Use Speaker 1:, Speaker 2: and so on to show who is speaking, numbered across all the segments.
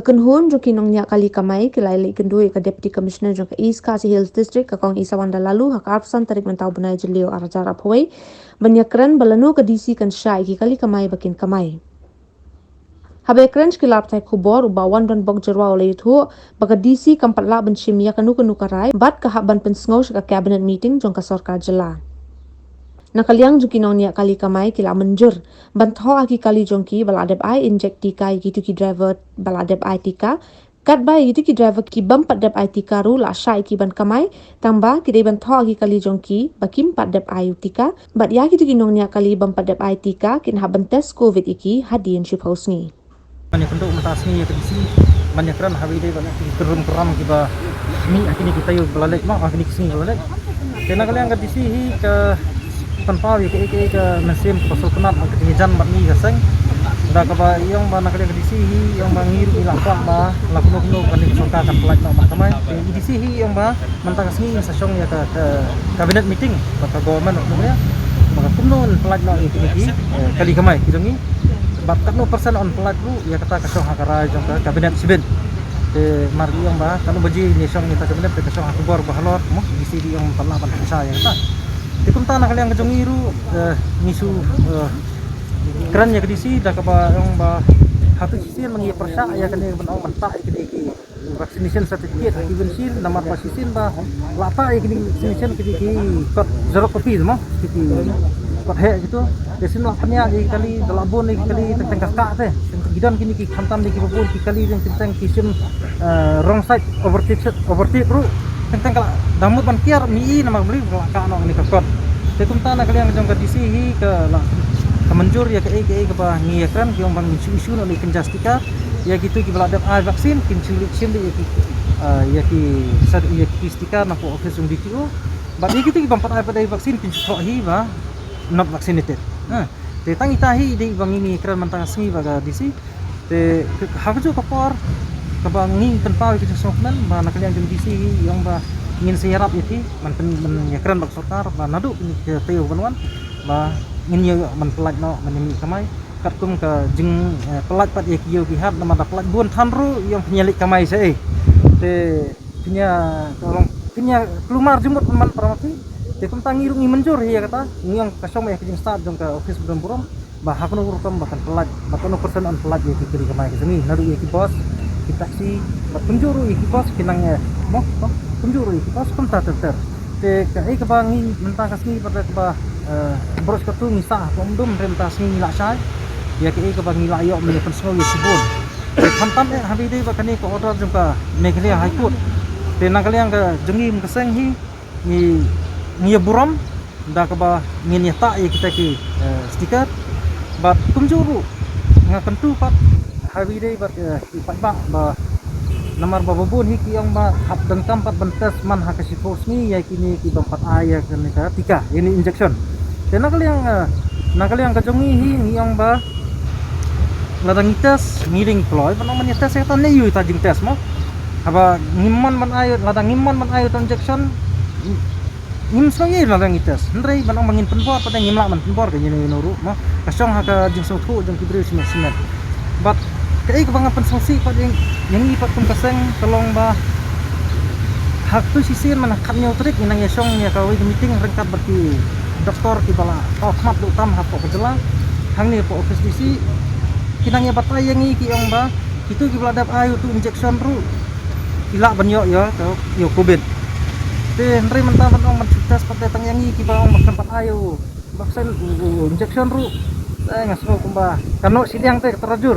Speaker 1: Kakenhun joki nong nya kali kamai kilai lek kendui ka Deputy Commissioner jong ka East Khasi Hills District ka kong Isa Wanda lalu hak arpsan tarik mentau benai jelio aracara phoi banyakran balanu ka DC kan syai ki kali kamai bakin kamai. Habe krench kilap tai khubor uba wan don bok jerwa oleh itu baka DC kampat la ban shimia kanu karai bat ka haban pensngau ka cabinet meeting jong ka sorkar jela. Nakaliang juki nong niya kali kamai kila menjur bantho aki kali jongki baladeb ai inject tika gitu ki driver baladeb ai tika kat bai gitu ki driver ki bampat deb ai tika ru la syai ki ban kamai tamba ki dei bantho aki kali jongki bakim pat deb ai tika bat ya gitu ki nong niya kali bampat deb ai tika kin haban test covid iki hadin shi pausni
Speaker 2: banyak penduduk mentasni ya kisi banyak ran hari ini banyak kerum kita ni akhirnya kita yuk belalek mak akhirnya kesini belalek karena kalian ke disi ke tanpa ya ke mesin pasal kenat ketinggian mat ni gaseng dah kaba yang mana kalian ke disi yang bangir ilakwa ba lakuno kan disoka kan pelak mak kamai di disi yang ba mentang kesini sesong ya ke kabinet meeting baka government ya maka kunon pelak mak ini kali kamai kita ni bakat no persen on pelat lu ya kata kasong hakara jong ka kabinet sibin margi yang ba kanu baji ni song ni ta kabinet te kasong hakubor bahalor mo isi di yang pala ban sa ya kata di kumta na kalian kajong iru nisu kran ya kedisi da ka ba yang ba hatu sisi mangi persa ya kan yang benong mentak iki vaccination certificate even sil nomor pasisin ba lapa iki vaccination iki kot zero copy mo iki kot he gitu desin lah penya di kali dalabon ni kali tentang kakak teh gidan kini ki khantam ni ki babon ki kali yang tentang kisim wrong side overtake ru tentang kala damut ban kiar mi nama beli ka no ni kakot te kumta na kali yang jong ka disi hi ke la kemenjur ya ke ba ngi ekran ki bang isu no ni kenjastika ya gitu ki beladap ai vaksin kin cilik sim ya ki sad ya ki stika na ko office ung DTO ba ni gitu ki bampat ai pada vaksin kin tro hi ba not vaccinated te tangi tahi di bangi kran mantang sengi baga disi te hakju kapor kabangi tanpa itu soknan ba nakalian jeng disi yang ba ingin siarap itu man kran bak sotar ba nadu ke teu banwan ba ingin ya man pelat no menemi kamai katkum ke jeng pelat pat ya kiyo gihat nama da pelat buan tanru yang penyelik kamai saya te punya tolong punya kelumar jumut man paramati tekum tangi rungi menjur ya kata yang kasong ya kijing start jong ka office buram bah hakno urukam bahkan pelat batono persen on pelat ya kiri kamai kesini nadu ya ki bos ki taksi bat penjuru ya ki bos kinangnya mo penjuru ya ki bos kom ta ter te ka ai ka bangi mentang kasni pada ka bros ka tu misah pomdum renta sini la sai ya ki ai ka bangi la yo men pensong ya sibun khantam habi dei bakani ko order jong ka Meghalaya High Court te nang kalian ka jengim keseng hi ni ngia buram da ka ba ngin ya ta ya kita ki stiker bat kumjuru nga kentu pat hari dei bat pat ba namar ba babun hi ki yang ba hap dan kampat bentes man ha kasi force ni ya kini ki bampat aya kan ka tika ini injection dan nakal yang kajongi hi yang ba ladang tes ngiring ploy pa naman tes ya tan yu ta jing tes mo aba ngimman man ayo ladang ngimman man ayo injection ngim soye ladang itas ndrei banang mangin penpor pada ngimla man penpor kanya ni nuru mo kasong ha ka jing sotu jong kibril simet but kai ka bangan pensongsi pa yang ipat kum kaseng tolong ba hak tu sisir man katnya utrik inang yasong ya ka wi meeting rengkat berti doktor ki bala mat du tam ha po kejela hang ni po office disi kinangnya batai yang iki yang ba itu ki beladap ayu tu injection ru ila banyo ya to yo covid ndrei mentaman ong mencutas pada tang yang iki ba ong tempat ayu vaksin injection ru ngaso kumba kano sidiang teh terajur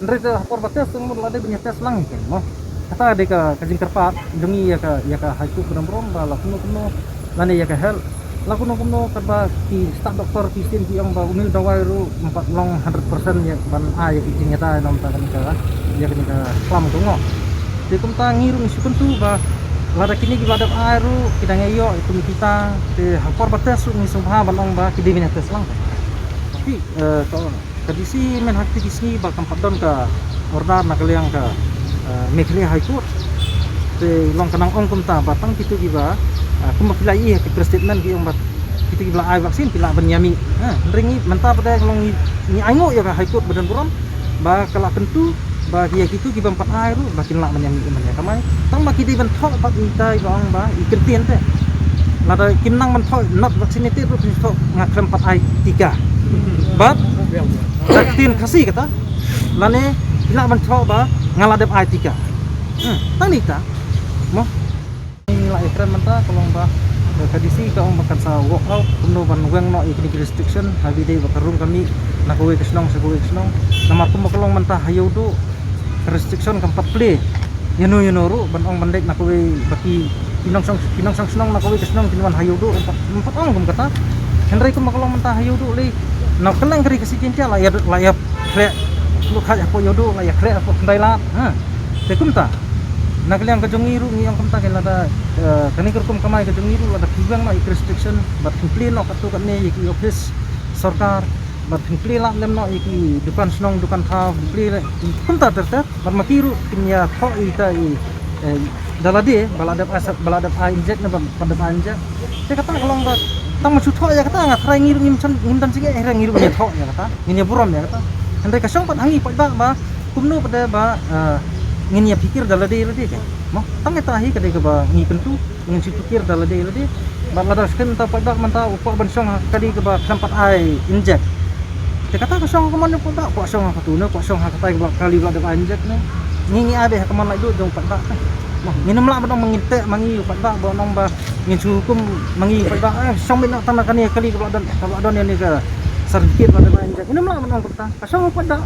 Speaker 2: ndrei teh hapor batas tung lade punya tes lang kan mo kata de ka kajing kerpat dengi ya ka haiku berom ba lakuno lane ya ka hel lakuno karba ki staf doktor kisin ki yang ba umil dawai ru 4 long 100% ya ban ayu ki nyata nom ta kan ka ya ka klam tungo de kum ta ngiru isukun tu ba lada kini ki ladap airu kidang iyo itu kita te hapor batas ni subha banong ba kidi min tes lang tapi to kadisi men hakti kisni ba kampadon ka order nakaliang ka Meghalaya High Court te long kanang ong kumta batang kitu giba kuma pilai ke statement ki ombat kitu giba ai vaksin pila benyami ringi menta pada long ni aingo ya ka High Court badan buram ba kala tentu bagi gitu kita empat air tu makin lak menyami kamai tang bagi di bentok pat itai bang ba ikan tien teh lada kinang bentok not vaccinated tu bentok ngakrem empat air 3 bat vaksin kasih kata lane ila bentok ba ngaladep air 3 tang ni ta mo ini lah ekran mentah kalau ba kadisi kau makan sa walk out kuno ban weng no ikni restriction habi dei bakarung kami nakowe kesnong namar kum bakalong mentah hayo do restriction keempat play yano ru ban ong bandek nakowe baki pinong sang senong nakowe kesnong pinwan hayo do empat ong kum kata henry kum bakalong mentah hayo do le nak keleng kari kasi cinta lah ya krek lu kha apa yodo lah ya krek apa kendailat te kum ta nak liang kejongiru ni yang kemta kan ada kani kerkum kamai kejongiru ada kiwang no restriction bat komplain no katu kan ne iki office sarkar bat komplain la lem no iki dukan snong dukan tha komplain kemta terta bat makiru kinya tho ita i dalade baladap a inject na pada anja te kata kalau bat tang masu tho ya kata ngat rai ngiru ngimdan sige era ngiru nya tho ya kata ini buram ya kata andai kasong pat hangi pat ba kumno pada ba ngin ya pikir dalade kan mo tang eta hi kadai ka ba ngi kentu ngin si pikir dalade ba lada sken ta pada manta upa bansong kadai ka ba tempat ai inject te kata kasong kaman po ba ko song ka tuna ko song ha katai ba kali ba da inject ne ngi abe kaman lai do jong pada mo nginum la ba manginte mangi pada ba nong ba ngin hukum mangi pada song bin ta kani kali ka dan ni ka sergit ba da inject nginum la ba nong pada kasong pada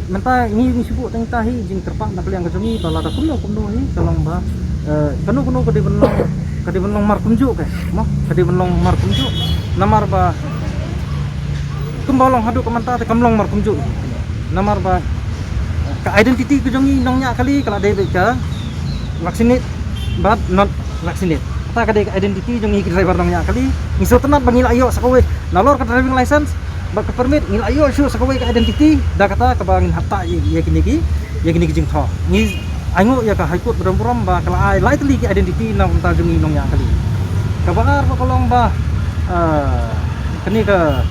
Speaker 2: mentah ini sibuk teng tahi jing terpak nak liang kejumi bala da kuno ni kalong ba kanu kadi benong mar kunjuk ke mah kadi benong mar kunjuk namar ba kumbalong hadu kamanta te kamlong mar kunjuk namar ba ka identity kejongi nongnya kali kala de ka vaccinate but not vaccinate ta kadi identity jongi driver nongnya kali miso tenat bangila ayo sakawe nalor ka driving license bak permit ngil ayo syu sakawe ka identity da kata ka bangin hatta ya kini jing tho ni ango ya ka high court berom ba kala ai lai tli ki identity nang ta jungi nong ya kali ka bakar pa kolong ba kani ka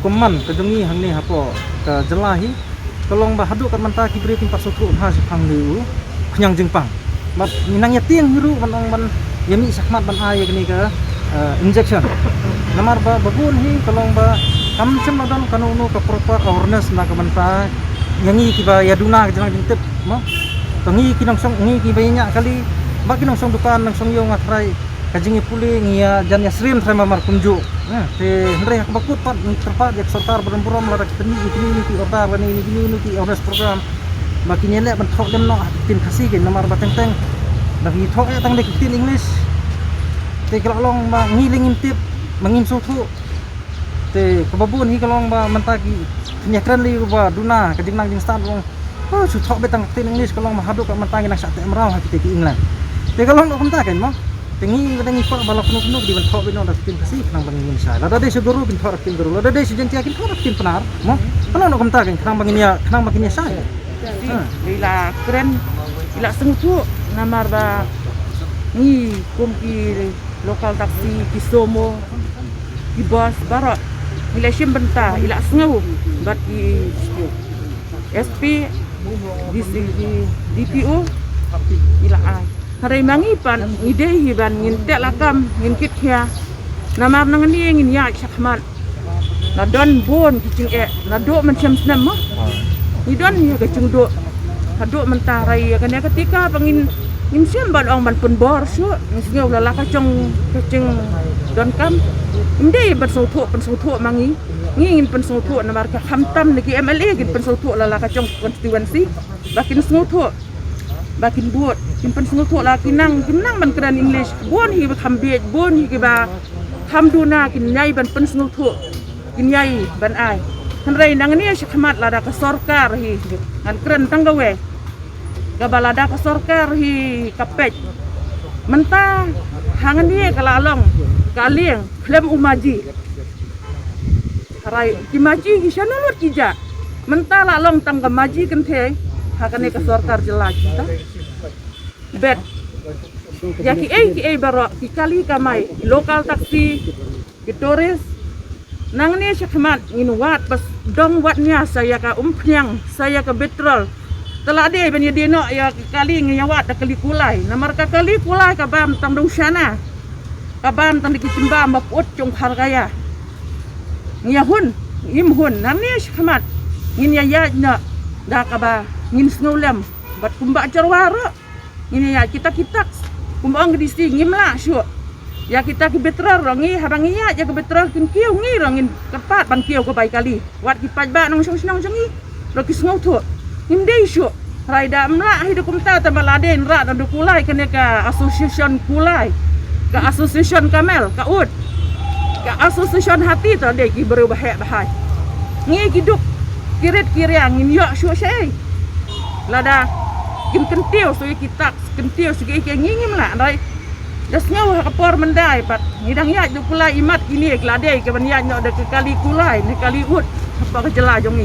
Speaker 2: kumman ka jungi hangni hapo ka jelahi kolong ba hadu ka manta ki bri timpat sutru ha sipang liu khnyang jingpang bat minang ya tiang hiru ban yami sakmat ban ai kani ka injection namar ba babun hi kalong ba kam sem adan kanunu ka proper awareness na ka manta yangi ki ba yaduna ka jang tip mo tangi kinong song ngi ki baynya kali ba kinong song dukan nang song yo ngatrai kajingi puli ngia jan ya srim tra mamar kunju te hendre hak bakut pat terpat jak sartar berom la kita ni ki order bani ni ki awareness program makin nyele ban thok dem no tin khasi ke namar ba teng bagi thok ya tang de tin english te kalong ba ngiling intip mangin sutu te kababun hi kalong ba mentaki nyakran li ba duna kajing nang jing stan long su thok betang tin english kalong ma hadu ka mentaki nak sate emrau ha kita ki england te kalong no kumta kan mo tengi badangi pa balak no di ban thok beno da tin kasi nang bangin sa la dade seguru bin thok tin guru la dade sejentia kin thok tin penar mo kalong no kumta kan nang bangin ya sa
Speaker 3: ila keren ila sengtu namar ba ni kumpi lokal taksi kisomo ki bos bara ila benta ila sengau bat ki SP DPO ila ai hari mangi pan ide hiban ngintek lakam ngin ya namar nang ni ngin ya sakmat na don bon kicing na do macam senam mah ni don ya kicing do hadu mentarai kan ya ketika pengin imsiam ban ong ban pun bor su ngau la kacang don kam inde ban sautu mangi ngin pen sautu namar ka hamtam niki MLA gin pen sautu la kacang constituency bakin sautu bakin buat pen sautu la kinang ban keran english bon hi ba khambie bon hi ba hamduna kin nyai ban pen sautu kin nyai ban ai han rei nang ni syakmat la da ka sarkar hi han keran tanggawe gabalada ka sarkar hi kapet mentah hangan dia kalalong kaliang klem umaji harai kimaji hisana lut kija mentah lalong tangga maji kenthe hakane ka sarkar jelas kita bet ya ki baro ki kali kamai lokal taksi ki tourist nang ni syakmat ngin wat pas dong watnya saya ka umpnyang saya ka betrol telah dia bani dia nak ya kali ngawat dak kali kulai namar ka kali kulai ka bam tang dong sana ka bam tang dikicimba maput jong hargaya ngiyahun imhun nang ni syakmat ngin ya na da ka ba ngin snolem bat kumba jarwara ngin ya kita kumbang disi ngimla syu ya kita ke betrol rongi habang iya ya ke betrol kin kiu ngi rongin kepat ban kiu ko bai kali wat ki paj ba nong song ngi ro ki sngo tho nim dei shu rai da mla hidup kumta ta baladen ra dan kulai kene ka association kulai ka association kamel ka ud ka association hati ta de ki berubah bahai ngi kiduk kirit kiriang ngin yo shu sei lada kim kentiu so kita kentiu so ki ngingim la rai dasnya wah kapor mendai pat ngidang ya du kulai imat ini kelade ke ban ya nyok de kali kulai ni kali ud apa ke jela jongi